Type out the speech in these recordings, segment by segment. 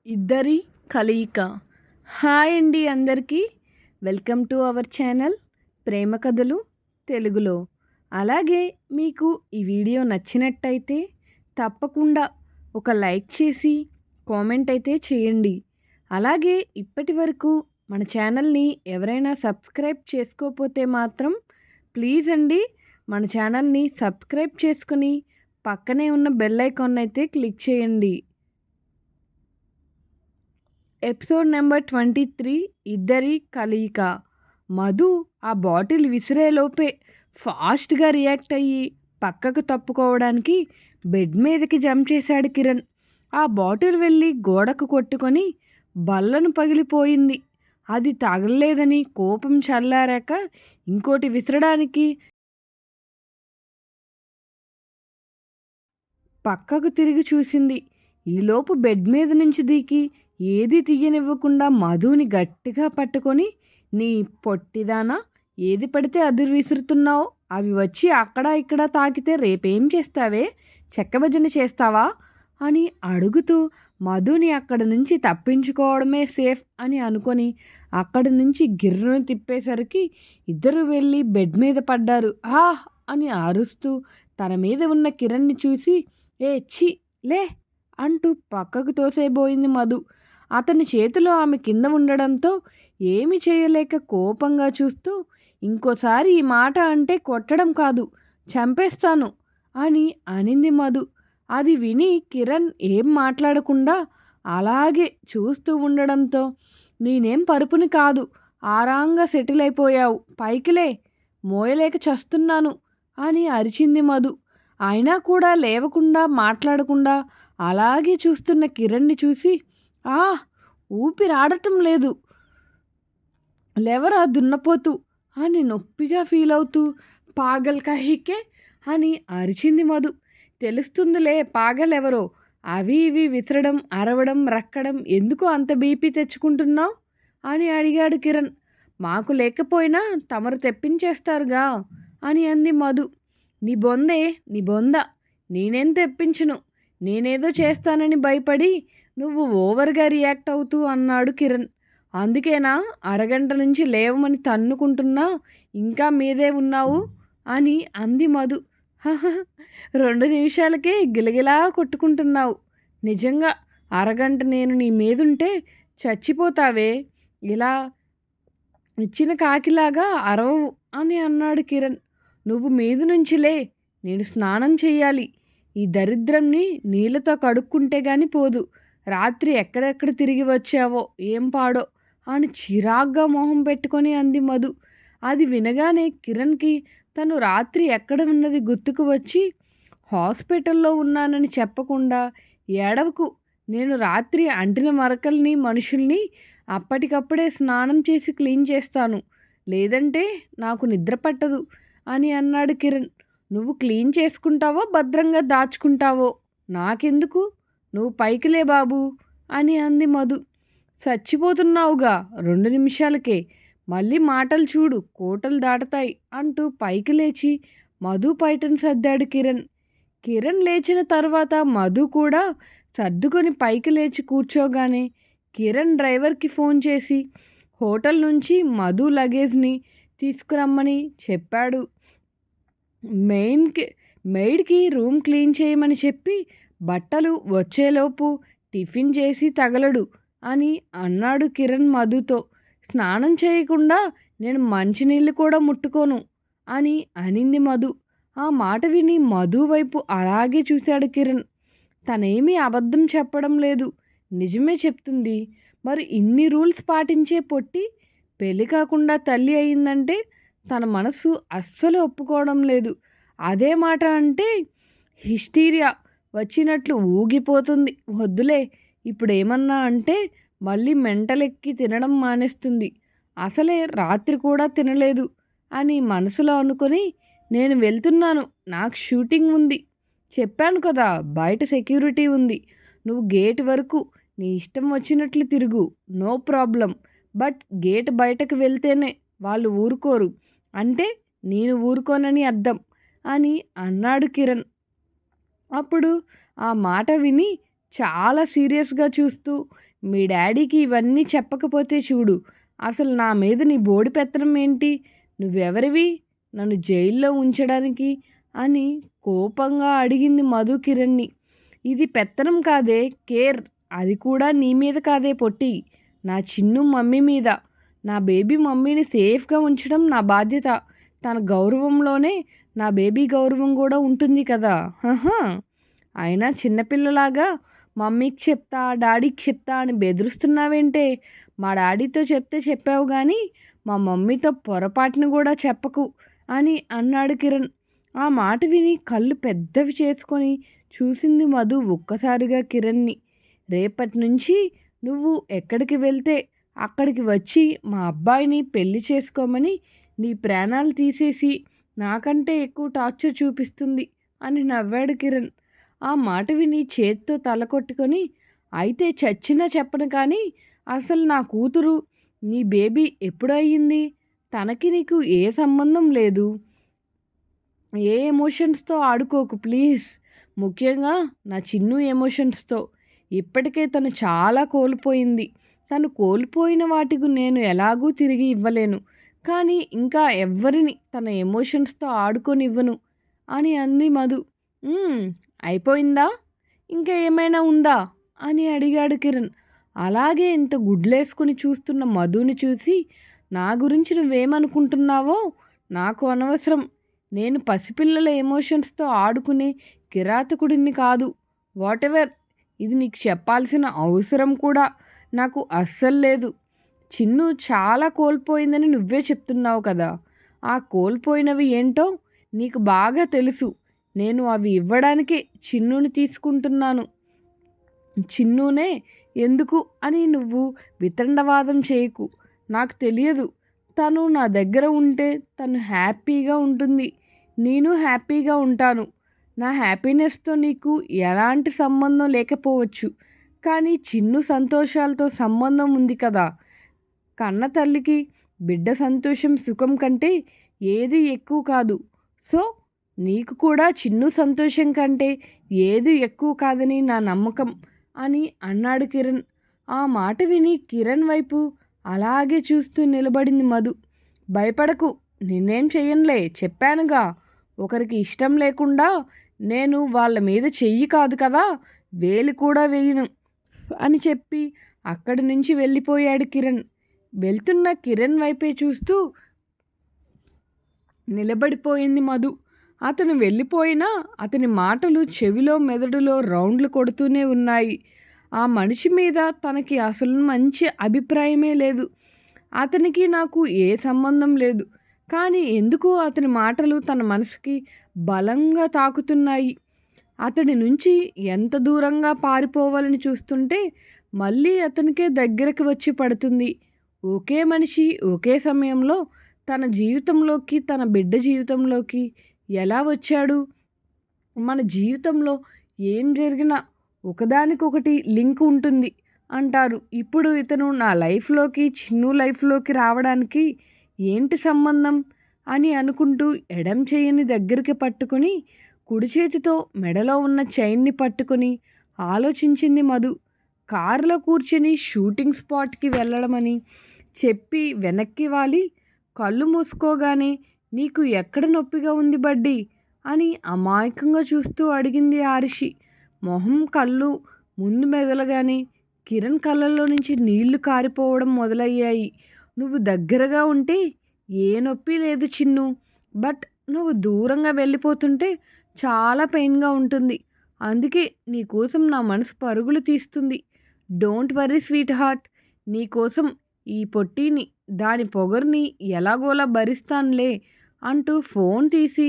ఇద్దరి కలయిక. హాయ్ అండి అందరికీ. వెల్కమ్ టు అవర్ ఛానల్ ప్రేమ కథలు తెలుగులో. అలాగే మీకు ఈ వీడియో నచ్చినట్టయితే తప్పకుండా ఒక లైక్ చేసి కామెంట్ అయితే చేయండి. అలాగే ఇప్పటి వరకు మన ఛానల్ని ఎవరైనా సబ్స్క్రైబ్ చేసుకోకపోతే మాత్రం ప్లీజ్ అండి మన ఛానల్ని సబ్స్క్రైబ్ చేసుకుని పక్కనే ఉన్న బెల్ ఐకాన్ అయితే క్లిక్ చేయండి. ఎపిసోడ్ నెంబర్ 23 ఇద్దరి కలయిక. మధు ఆ బాటిల్ విసిరేలోపే ఫాస్ట్గా రియాక్ట్ అయ్యి పక్కకు తప్పుకోవడానికి బెడ్ మీదకి జంప్ చేశాడు కిరణ్. ఆ బాటిల్ వెళ్ళి గోడకు కొట్టుకొని బల్లను పగిలిపోయింది. అది తగలలేదని కోపం చల్లారాక ఇంకోటి విసరడానికి పక్కకు తిరిగి చూసింది. ఈలోపు బెడ్ మీద నుంచి దిగి ఏది తీయనివ్వకుండా మధుని గట్టిగా పట్టుకొని, నీ పొట్టిదానా, ఏది పడితే అది విసురుతున్నావు, అవి వచ్చి అక్కడ ఇక్కడ తాకితే రేపేం చేస్తావే, చెక్కభజన చేస్తావా అని అడుగుతూ మధుని అక్కడి నుంచి తప్పించుకోవడమే సేఫ్ అని అనుకొని అక్కడి నుంచి గిర్రును తిప్పేసరికి ఇద్దరు వెళ్ళి బెడ్ మీద పడ్డారు. ఆహ్ అని అరుస్తూ తన మీద ఉన్న కిరణ్ని చూసి, ఏ ఛీ లే అంటూ పక్కకు తోసేబోయింది మధు. అతని చేతిలో ఆమె కింద ఉండడంతో ఏమి చేయలేక కోపంగా చూస్తూ, ఇంకోసారి ఈ మాట అంటే కొట్టడం కాదు చంపేస్తాను అని అనింది మధు. అది విని కిరణ్ ఏం మాట్లాడకుండా అలాగే చూస్తూ ఉండడంతో, నేనేం పరుపుని కాదు, ఆరాంగా సెటిల్ అయిపోయావు, పైకిలే, మోయలేక చస్తున్నాను అని అరిచింది మధు. అయినా కూడా లేవకుండా మాట్లాడకుండా అలాగే చూస్తున్న కిరణ్ని చూసి, ఊపిరాడటం లేదు, లేవరా దున్నపోతు అని నొప్పిగా ఫీల్ అవుతూ, పాగల్ కహికే అని అరిచింది మధు. తెలుస్తుందిలే పాగలెవరో, అవి ఇవి విసరడం, అరవడం, రక్కడం ఎందుకు అంత బీపీ తెచ్చుకుంటున్నావు అని అడిగాడు కిరణ్. మాకు లేకపోయినా తమరు తెప్పించేస్తారుగా అని అంది మధు. నీ బొందే నీ బొంద, నేనేం తెప్పించను, నేనేదో చేస్తానని భయపడి నువ్వు ఓవర్గా రియాక్ట్ అవుతూ అన్నాడు కిరణ్. అందుకేనా అరగంట నుంచి లేవమని తన్నుకుంటున్నా ఇంకా మీదే ఉన్నావు అని అంది మధు. 2 నిమిషాలకే గిలగిలా కొట్టుకుంటున్నావు, నిజంగా అరగంట నేను నీ మీదుంటే చచ్చిపోతావే, ఇలా ఇచ్చిన కాకిలాగా అరవవు అని అన్నాడు కిరణ్. నువ్వు మీద నుంచిలే, నేను స్నానం చెయ్యాలి, ఈ దరిద్రంని నీళ్ళతో కడుక్కుంటే గాని పోదు, రాత్రి ఎక్కడెక్కడ తిరిగి వచ్చావో ఏం పాడో అని చిరాగ్గా మొహం పెట్టుకొని అంది మధు. అది వినగానే కిరణ్కి తను రాత్రి ఎక్కడ ఉన్నది గుర్తుకు వచ్చి, హాస్పిటల్లో ఉన్నానని చెప్పకుండా, ఏడవకు, నేను రాత్రి అంటిన మరకల్ని మనుషుల్ని అప్పటికప్పుడే స్నానం చేసి క్లీన్ చేస్తాను, లేదంటే నాకు నిద్ర పట్టదు అని అన్నాడు కిరణ్. నువ్వు క్లీన్ చేసుకుంటావో భద్రంగా దాచుకుంటావో నాకెందుకు, నువ్వు పైకిలే బాబు అని అంది మధు. చచ్చిపోతున్నావుగా 2 నిమిషాలకే, మళ్ళీ మాటలు చూడు కోటలు దాటతాయి అంటూ పైకి లేచి మధు పైటను సర్దాడు కిరణ్. కిరణ్ లేచిన తర్వాత మధు కూడా సర్దుకొని పైకి లేచి కూర్చోగానే కిరణ్ డ్రైవర్కి ఫోన్ చేసి హోటల్ నుంచి మధు లగేజ్ని తీసుకురమ్మని చెప్పాడు. మెయిడ్కి రూమ్ క్లీన్ చేయమని చెప్పి బట్టలు వచ్చేలోపు టిఫిన్ చేసి తగలడు అని అన్నాడు కిరణ్ మధుతో. స్నానం చేయకుండా నేను మంచినీళ్ళు కూడా ముట్టుకోను అని అనింది మధు. ఆ మాట విని మధు వైపు అలాగే చూశాడు కిరణ్. తనేమీ అబద్ధం చెప్పడం లేదు, నిజమే చెప్తుంది. మరి ఇన్ని రూల్స్ పాటించే పొట్టి పెళ్ళి కాకుండా తల్లి అయిందంటే తన మనసు అస్సలు ఒప్పుకోవడం లేదు. అదే మాట అంటే హిస్టీరియా వచ్చినట్లు ఊగిపోతుంది. వద్దులే, ఇప్పుడేమన్నా అంటే మళ్ళీ మెంటలెక్కి తినడం మానేస్తుంది. అసలే రాత్రి కూడా తినలేదు అని మనసులో అనుకొని, నేను వెళ్తున్నాను, నాకు షూటింగ్ ఉంది, చెప్పాను కదా బయట సెక్యూరిటీ ఉంది, నువ్వు గేట్ వరకు నీ ఇష్టం వచ్చినట్లు తిరుగు, నో ప్రాబ్లం, బట్ గేట్ బయటకు వెళ్తేనే వాళ్ళు ఊరుకోరు అంటే నేను ఊరుకోనని అర్థం అని అన్నాడు కిరణ్. అప్పుడు ఆ మాట విని చాలా సీరియస్గా చూస్తూ, మీ డాడీకి ఇవన్నీ చెప్పకపోతే చూడు, అసలు నా మీద నీ బోడి పెత్తనం ఏంటి? నువ్వెవరివి నన్ను జైల్లో ఉంచడానికి అని కోపంగా అడిగింది మధు కిరణ్‌ని. ఇది పెత్తనం కాదే కేర్. అది కూడా నీ మీద కాదే పొట్టి. నా చిన్ను మమ్మీ మీద. నా బేబీ మమ్మీని సేఫ్‌గా ఉంచడం నా బాధ్యత. తన గౌరవంలోనే నా బేబీ గౌరవం కూడా ఉంటుంది కదా! హహ! అయినా చిన్నపిల్లలాగా మమ్మీకి చెప్తా, డాడీకి చెప్తా అని బెదిరిస్తున్నావేంటే? మా డాడీతో చెప్తే చెప్పావు గానీ, మా మమ్మీతో పొరపాటున కూడా చెప్పకు అని అన్నాడు కిరణ్. ఆ మాట విని కళ్ళు పెద్దవి చేసుకొని చూసింది మధు ఒక్కసారిగా కిరణ్‌ని. రేపటి నుంచి నువ్వు ఎక్కడికి వెళ్తే అక్కడికి వచ్చి మా అబ్బాయిని పెళ్లి చేసుకోమని నీ ప్రాణాలు తీసేసి నాకంటే ఎక్కువ టార్చర్ చూపిస్తుంది అని నవ్వాడు కిరణ్. ఆ మాట విని చేత్తో తల కొట్టుకొని, అయితే చచ్చినా చెప్పను కానీ అసలు నా కూతురు నీ బేబీ ఎప్పుడయ్యింది? తనకి నీకు ఏ సంబంధం లేదు. ఏ ఎమోషన్స్‌తో ఆడుకోకు ప్లీజ్. ముఖ్యంగా నా చిన్ను ఎమోషన్స్‌తో. ఇప్పటికే తను చాలా కోల్పోయింది. తను కోల్పోయిన వాటికి నేను ఎలాగూ తిరిగి ఇవ్వలేను. కానీ ఇంకా ఎవ్వరిని తన ఎమోషన్స్‌తో ఆడుకోనివ్వను అని అంది మధు. "హ్మ్. అయిపోయిందా? ఇంకా ఏమైనా ఉందా?" అని అడిగాడు కిరణ్. అలాగే ఇంత గుడ్లేసుకొని చూస్తున్న మధుని చూసి, నా గురించి నువ్వేమనుకుంటున్నావో నాకు అనవసరం. నేను పసిపిల్లల ఎమోషన్స్‌తో ఆడుకునే కిరాతకుడిని కాదు. వాటెవర్. ఇది నీకు చెప్పాల్సిన అవసరం కూడా నాకు అస్సలు లేదు. చిన్ను చాలా కోల్పోయిందని నువ్వే చెప్తున్నావు కదా! ఆ కోల్పోయినవి ఏంటో నీకు బాగా తెలుసు. నేను అవి ఇవ్వడానికే చిన్నుని తీసుకుంటున్నాను. చిన్నునే ఎందుకు అని నువ్వు వితండవాదం చేయకు. నాకు తెలియదు. తను నా దగ్గర ఉంటే తను హ్యాపీగా ఉంటుంది. నేను హ్యాపీగా ఉంటాను. నా హ్యాపీనెస్‌తో నీకు ఎలాంటి సంబంధం లేకపోవచ్చు. కానీ చిన్ను సంతోషాలతో సంబంధం ఉంది కదా! కన్న తల్లికి బిడ్డ సంతోషం, సుఖం కంటే ఏది ఎక్కువ కాదు. సో, నీకు కూడా చిన్ను సంతోషం కంటే ఏది ఎక్కువ కాదని నా నమ్మకం అని అన్నాడు కిరణ్. ఆ మాట విని కిరణ్ వైపు అలాగే చూస్తూ నిలబడింది మధు. భయపడకు, నిన్నేం చెయ్యనులే చెప్పానుగా. ఒకరికి ఇష్టం లేకుండా నేను వాళ్ళ మీద చెయ్యి కాదు కదా, వేలు కూడా వేయను అని చెప్పి అక్కడి నుంచి వెళ్ళిపోయాడు కిరణ్. వెళ్తున్న కిరణ్ వైపే చూస్తూ నిలబడిపోయింది మధు. అతను వెళ్ళిపోయినా అతని మాటలు చెవిలో మెదడులో రౌండ్లు కొడుతూనే ఉన్నాయి. ఆ మనిషి మీద తనకి అసలు మంచి అభిప్రాయమే లేదు. అతనికి నాకు ఏ సంబంధం లేదు. కానీ ఎందుకో అతని మాటలు తన మనసుకి బలంగా తాకుతున్నాయి. అతడి నుంచి ఎంత దూరంగా పారిపోవాలని చూస్తుంటే మళ్ళీ అతనికే దగ్గరకు వచ్చి పడుతుంది. ఒకే మనిషి ఒకే సమయంలో తన జీవితంలోకి, తన బిడ్డ జీవితంలోకి ఎలా వచ్చాడు? మన జీవితంలో ఏం జరిగినా ఒకదానికొకటి లింక్ ఉంటుంది అంటారు. ఇప్పుడు ఇతను నా లైఫ్‌లోకి, చిన్ను లైఫ్‌లోకి రావడానికి ఏంటి సంబంధం అని అనుకుంటూ ఎడమ చెయ్యిని దగ్గరికి పట్టుకొని, కుడి చేతితో మెడలో ఉన్న చైన్ని పట్టుకొని ఆలోచించింది మధు. కారులో కూర్చొని షూటింగ్ స్పాట్‌కి వెళ్ళడమని చెప్పి వెనక్కి వాలి కళ్ళు మూసుకోగానే, "నీకు ఎక్కడ నొప్పిగా ఉంది బడ్డీ?" అని అమాయకంగా చూస్తూ అడిగింది ఆరుషి. మొహం, కళ్ళు ముందు మెదలగానే కిరణ్ కళ్ళల్లో నుంచి నీళ్లు కారిపోవడం మొదలయ్యాయి. "నువ్వు దగ్గరగా ఉంటే ఏ నొప్పి లేదు చిన్ను. బట్ నువ్వు దూరంగా వెళ్ళిపోతుంటే చాలా పెయిన్‌గా ఉంటుంది. అందుకే నీకోసం నా మనసు పరుగులు తీస్తుంది. Don't worry sweet heart. నీకోసం ఈ పొట్టిని, దాని పొగరుని ఎలాగోలా భరిస్తానులే" అంటూ ఫోన్ తీసి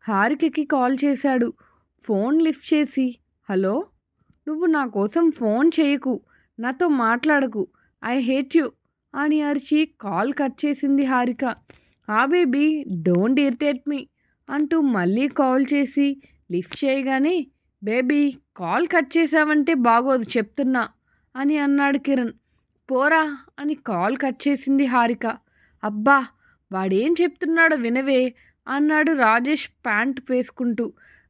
హారికకి కాల్ చేశాడు. ఫోన్ లిఫ్ట్ చేసి, "హలో, నువ్వు నా కోసం ఫోన్ చేయకు, నాతో మాట్లాడకు, ఐ హేట్ యూ" అని అరిచి కాల్ కట్ చేసింది హారిక. "ఆ బేబీ, డోంట్ ఇరిటేట్ మీ" అంటూ మళ్ళీ కాల్ చేసి లిఫ్ట్ చేయగానే, "బేబీ, కాల్ కట్ చేసావంటే బాగోదు చెప్తున్నా" అని అన్నాడు కిరణ్. "పోరా" అని కాల్ కట్ చేసింది హారిక. "అబ్బా, వాడేం చెప్తున్నాడో వినవే" అన్నాడు రాజేష్ ప్యాంట్ వేసుకుంటూ.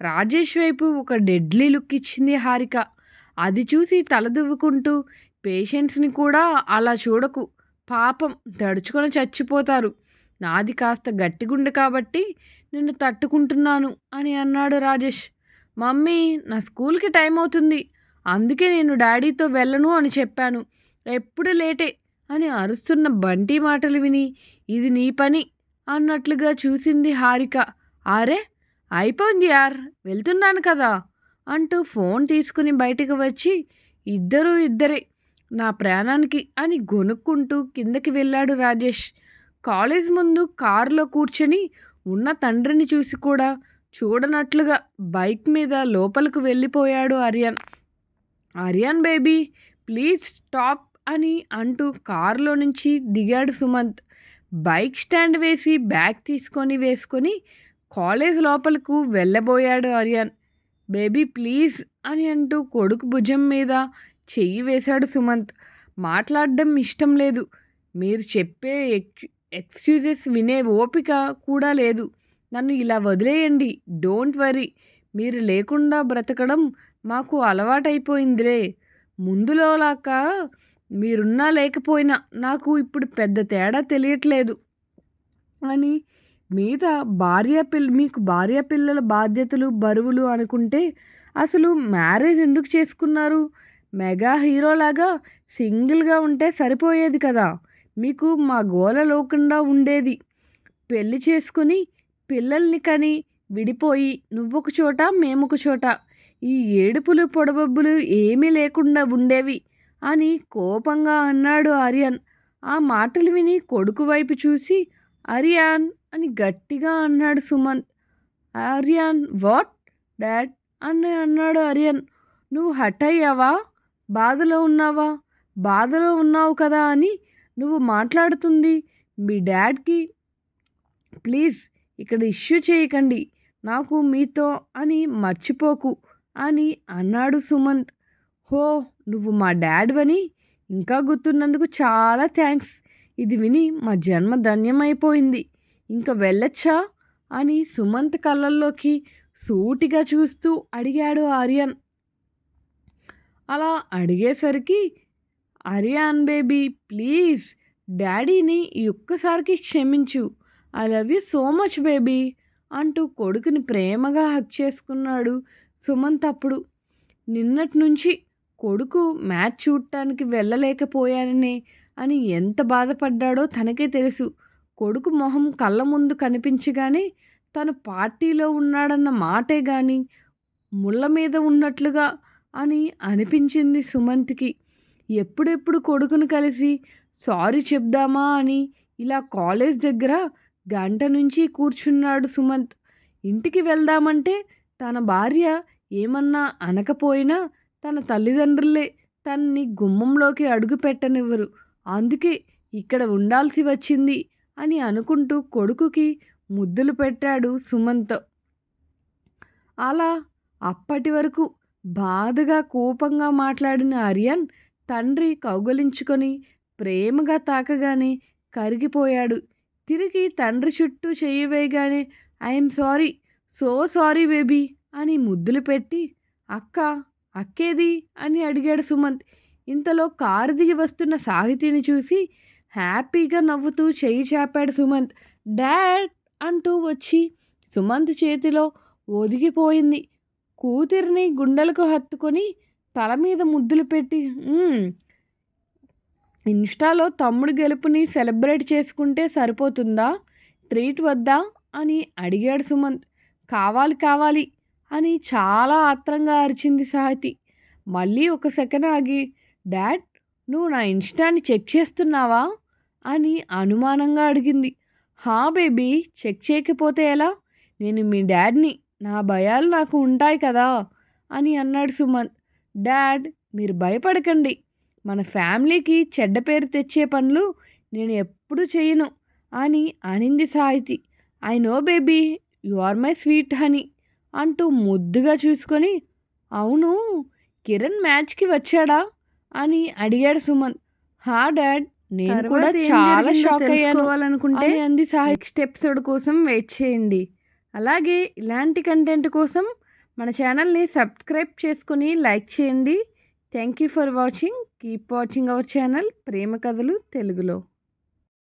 రాజేష్ వైపు ఒక డెడ్లీ లుక్ ఇచ్చింది హారిక. అది చూసి తలదువ్వుకుంటూ, పేషెంట్స్ని కూడా అలా చూడకు, పాపం దడుచుకొని చచ్చిపోతారు. నాది కాస్త గట్టిగుండె కాబట్టి నిన్ను తట్టుకుంటున్నాను అని అన్నాడు రాజేష్. మమ్మీ, నా స్కూల్కి టైం అవుతుంది, అందుకే నేను డాడీతో వెళ్ళను అని చెప్పాను, ఎప్పుడు లేటే అని అరుస్తున్న బంటి మాటలు విని ఇది నీ పని అన్నట్లుగా చూసింది హారిక. అరే, అయిపోయింది యార్, వెళ్తున్నాను కదా అంటూ ఫోన్ తీసుకుని బయటకు వచ్చి ఇద్దరే నా ప్రాణానికి అని గొనుక్కుంటూ కిందకి వెళ్ళాడు రాజేష్. కాలేజ్ ముందు కారులో కూర్చొని ఉన్న తండ్రిని చూసి కూడా చూడనట్లుగా బైక్ మీద లోపలికి వెళ్ళిపోయాడు Aryan. Aryan baby, please stop అని అంటూ కారులో నుంచి దిగాడు సుమంత్. బైక్ స్టాండ్ వేసి బ్యాగ్ వేసుకొని కాలేజ్ లోపలకు వెళ్ళబోయాడు ఆర్యన్. బేబీ ప్లీజ్ అని అంటూ కొడుకు భుజం మీద చెయ్యి వేశాడు సుమంత్. మాట్లాడడం ఇష్టం లేదు, మీరు చెప్పే ఎక్స్క్యూజెస్ వినే ఓపిక కూడా లేదు, నన్ను ఇలా వదిలేయండి, డోంట్ వరీ, మీరు లేకుండా బ్రతకడం మాకు అలవాటైపోయిందిలే, ముందులోలాక మీరున్నా లేకపోయినా నాకు ఇప్పుడు పెద్ద తేడా తెలియట్లేదు అని మీద మీకు భార్య పిల్లల బాధ్యతలు బరువులు అనుకుంటే అసలు మ్యారేజ్ ఎందుకు చేసుకున్నారు? మెగా హీరోలాగా సింగిల్గా ఉంటే సరిపోయేది కదా, మీకు మా గోల లేకుండా ఉండేది. పెళ్లి చేసుకుని పిల్లల్ని కని విడిపోయి నువ్వొక చోట మేమొక చోట, ఈ ఏడుపులు పొడబొబ్బులు ఏమీ లేకుండా ఉండేవి అని కోపంగా అన్నాడు ఆర్యన్. ఆ మాటలు విని కొడుకు వైపు చూసి ఆర్యాన్ అని గట్టిగా అన్నాడు సుమంత్. ఆర్యాన్ వాట్ డాడ్ అని అన్నాడు ఆర్యన్. నువ్వు హట్ అయ్యావా? బాధలో ఉన్నావు కదా అని నువ్వు మాట్లాడుతుంది మీ డాడ్కి. ప్లీజ్ ఇక్కడ ఇష్యూ చేయకండి, నాకు మీతో అని మర్చిపోకు అని అన్నాడు సుమంత్. హో, నువ్వు మా డాడ్వని ఇంకా గుర్తున్నందుకు చాలా థ్యాంక్స్, ఇది విని మా జన్మ ధన్యమైపోయింది, ఇంకా వెళ్ళొచ్చా అని సుమంత్ కళ్ళల్లోకి సూటిగా చూస్తూ అడిగాడు ఆర్యన్. అలా అడిగేసరికి ఆర్యన్ బేబీ ప్లీజ్ డాడీని ఈ ఒక్కసారికి క్షమించు, I love you so much baby అంటూ కొడుకుని ప్రేమగా హక్ చేసుకున్నాడు సుమంత్. అప్పుడు నిన్నటి నుంచి కొడుకు మ్యాచ్ చూడటానికి వెళ్ళలేకపోయానని అని ఎంత బాధపడ్డాడో తనకే తెలుసు. కొడుకు మొహం కళ్ళ ముందు కనిపించగానే తను పార్టీలో ఉన్నాడన్న మాటే కానీ ముళ్ళ మీద ఉన్నట్లుగా అని అనిపించింది సుమంత్కి. ఎప్పుడెప్పుడు కొడుకును కలిసి సారీ చెప్దామా అని ఇలా కాలేజ్ దగ్గర గంట నుంచి కూర్చున్నాడు సుమంత్. ఇంటికి వెళ్దామంటే తన భార్య ఏమన్నా అనకపోయినా తన తల్లిదండ్రులే తనని గుమ్మంలోకి అడుగు పెట్టనివ్వరు, అందుకే ఇక్కడ ఉండాల్సి వచ్చింది అని అనుకుంటూ కొడుకుకి ముద్దులు పెట్టాడు సుమంత్. అలా అప్పటి వరకు బాధగా కోపంగా మాట్లాడిన ఆర్యన్ తండ్రి కౌగలించుకొని ప్రేమగా తాకగానే కరిగిపోయాడు. తిరిగి తండ్రి చుట్టూ చెయ్యి వేయగానే I'm sorry, so sorry baby అని ముద్దులు పెట్టి అక్కేది అని అడిగాడు సుమంత్. ఇంతలో కారు దిగి వస్తున్న సాహితిని చూసి హ్యాపీగా నవ్వుతూ చెయ్యి చాపాడు సుమంత్. డాడ్ అంటూ వచ్చి సుమంత్ చేతిలో ఒదిగిపోయింది. కూతురిని గుండెలకు హత్తుకొని తల మీద ముద్దులు పెట్టి ఇన్స్టాలో తమ్ముడు గెలుపుని సెలబ్రేట్ చేసుకుంటే సరిపోతుందా, ట్రీట్ వద్దా అని అడిగాడు సుమంత్. కావాలి అని చాలా ఆత్రంగా అరిచింది సాహితి. మళ్ళీ ఒక సెకండ్ ఆగి డాడ్, నువ్వు నా ఇన్స్టాని చెక్ చేస్తున్నావా అని అనుమానంగా అడిగింది. హా బేబీ, చెక్ చేయకపోతే ఎలా, నేను మీ డాడ్ని, నా భయాలు నాకు ఉంటాయి కదా అని అన్నాడు సుమంత్. డాడ్, మీరు భయపడకండి, మన ఫ్యామిలీకి చెడ్డ పేరు తెచ్చే పనులు నేను ఎప్పుడూ చేయను అని అనింది Sahiti. I know baby, you are my sweet honey అంటూ ముద్దుగా చూసుకొని అవును, కిరణ్ మ్యాచ్కి వచ్చాడా అని అడిగాడు సుమంత్. హా డాడ్, నేను కూడా చాలా షాక్ అయ్యానుకుంటే అంది సాహితి. నెక్స్ట్ ఎపిసోడ్ కోసం వెయిట్ చేయండి. అలాగే ఇలాంటి కంటెంట్ కోసం మన ఛానల్ని సబ్స్క్రైబ్ చేసుకొని లైక్ చేయండి. Thank you for watching. Keep watching our channel ప్రేమ కథలు తెలుగులో.